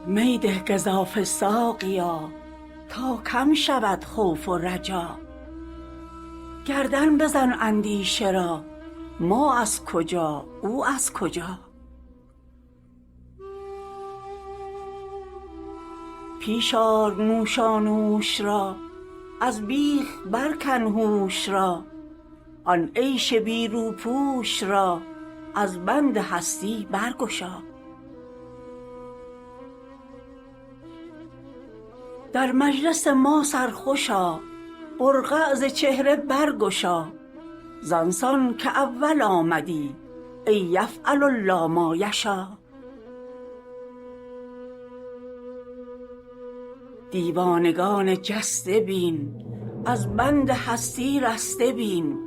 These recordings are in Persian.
می ده گزافه ساقیا تا کم شود خوف و رجا. گردن بزن اندیشه را، ما از کجا او از کجا. پیش آر نوشانوش را، از بیخ برکن هوش را. آن عیش بی روپوش را، از بند هستی برگشا. در مجلس ما سرخوش آ، برقع ز چهره برگشا. زانسان که اول آمدی، ای یفعل الله ما یشا. دیوانگان جسته بین، از بند هستی رسته بین.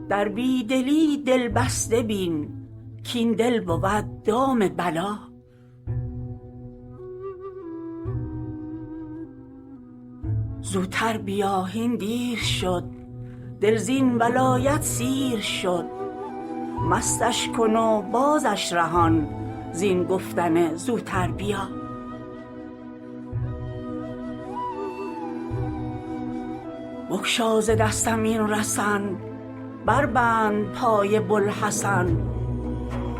در بی دلی دل بسته بین، کاین دل بود دام بلا. زوتر بیا هین دیر شد، دل زین ولایت سیر شد. مستش کن و بازش رهان، زین گفتن زوتر بیا. بگشا ز دستم این رسن، بربند پای بوالحسن.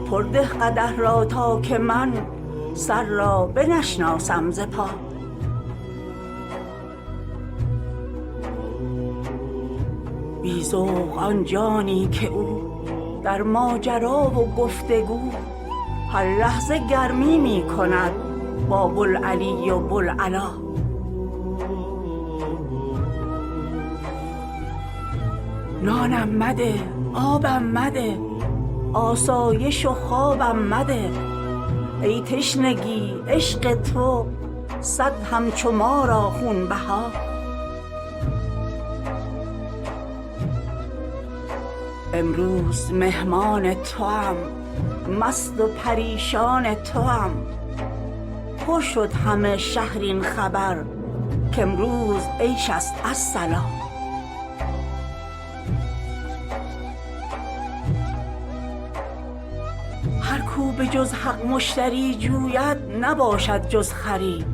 پر ده قدح را تا که من، سر را بنشناسم ز پا. بی ذوق آن جانی که او، در ماجرا و گفتگو. هر لحظه گرمی می کند با بوالعلی و بوالعلا. نانم مده، آبم مده، آسایش و خوابم مده. ای تشنگی عشق تو، صد همچو ما را خونبها. امروز مهمان توام، مست و پریشان توام. پر شد همه شهر این خبر، کامروز عیش است الصلا. هر کو به جز حق مشتری جوید، نباشد جز خری.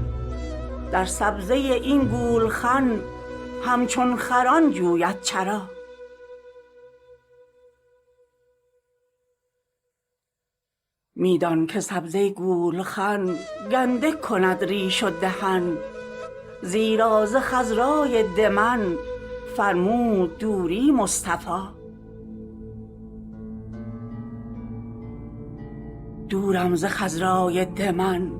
در سبزه این گولخن، همچون خران جوید چرا. می دان که سبزه گولخن، گنده کند ریش و دهن. زیرا ز خضرای دمن، فرمود دوری مصطفی. دورم ز خضرای دمن،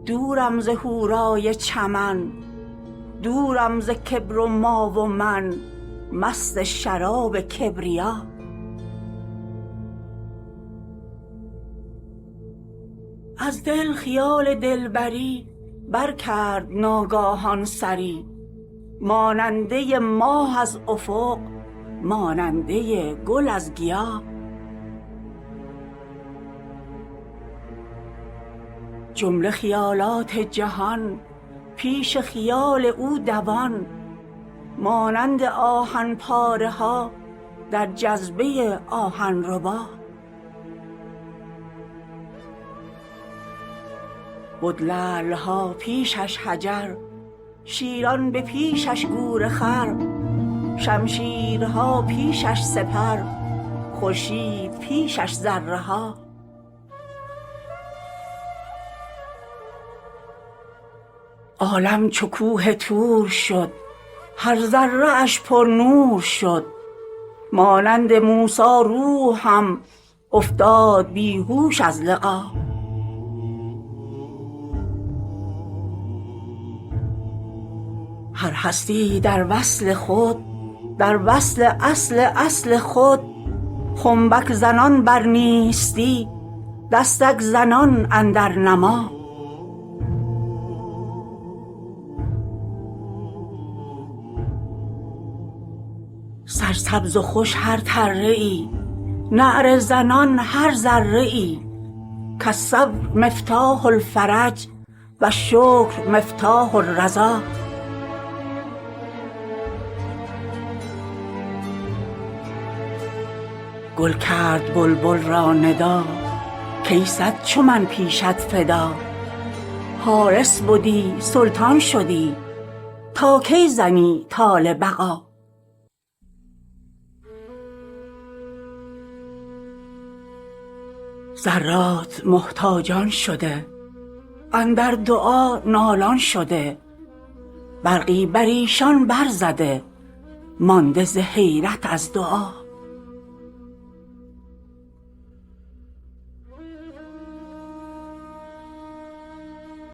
دورم ز حورای چمن. دورم ز کبر و ما و من، مست شراب کبریا. از دل خیال دلبری، برکرد ناگاهان سری. ماننده ماه از افق، ماننده گل از گیا. جمله خیالات جهان، پیش خیال او دوان. مانند آهن پاره ها، در جذبه آهن ربا. بد لعل ها پیشش حجر، شیران به پیشش گورخر. شمشیرها پیشش سپر، خورشید پیشش ذره ها. عالم چو کوه طور شد، هر ذره اش پرنور شد. مانند موسی روحم، افتاد بی هوش از لقا. هر هستی در وصل خود، در وصل اصل اصل خود. خنبک زنان بر نیستی، دستک زنان اندر نما. سرسبز و خوش هر تره ای، نعره زنان هر ذره ای. کالصبر مفتاح الفرج، والشکر مفتاح الرضا. گل کرد بلبل را ندا، کای صد چو من پیشت فدا. حارس بدی سلطان شدی تا کی زنی طال بقا. ذرات محتاجان شده اندر دعا نالان شده، برقی بر ایشان برزده مانده ز حیرت از دعا.